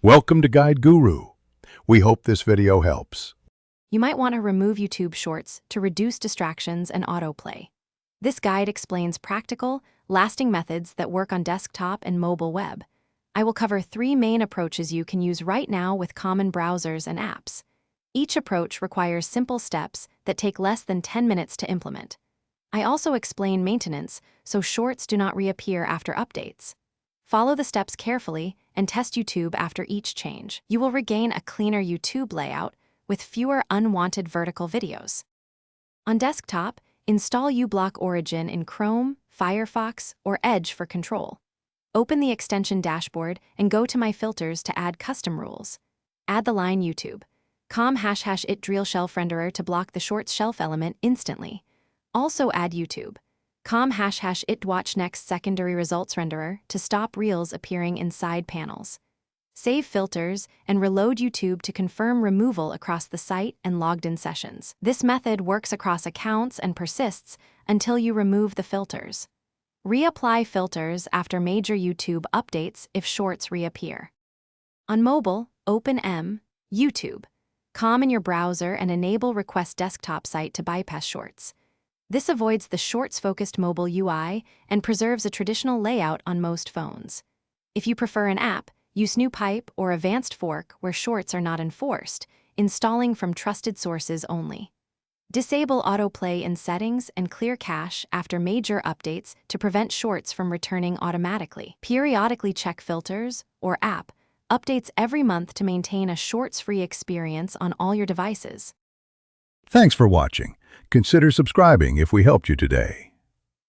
Welcome to Guide Guru. We hope this video helps. You might want to remove YouTube Shorts to reduce distractions and autoplay. This guide explains practical, lasting methods that work on desktop and mobile web. I will cover 3 main approaches you can use right now with common browsers and apps. Each approach requires simple steps that take less than 10 minutes to implement. I also explain maintenance so Shorts do not reappear after updates. Follow the steps carefully and test YouTube after each change. You will regain a cleaner YouTube layout with fewer unwanted vertical videos. On desktop, install uBlock Origin in Chrome, Firefox, or Edge for control. Open the extension dashboard and go to My Filters to add custom rules. Add the line YouTube. Com ## it drill shelf renderer to block the Shorts shelf element instantly. Also add YouTube. Com ## it watch next secondary results renderer to stop reels appearing in side panels. Save filters and reload YouTube to confirm removal across the site and logged-in sessions. This method works across accounts and persists until you remove the filters. Reapply filters after major YouTube updates if Shorts reappear. On mobile, open YouTube. Com in your browser and enable Request Desktop Site to bypass Shorts. This avoids the Shorts-focused mobile UI and preserves a traditional layout on most phones. If you prefer an app, use NewPipe or Advanced Fork where Shorts are not enforced, installing from trusted sources only. Disable autoplay in settings and clear cache after major updates to prevent Shorts from returning automatically. Periodically check filters or app updates every month to maintain a Shorts-free experience on all your devices. Thanks for watching. Consider subscribing if we helped you today.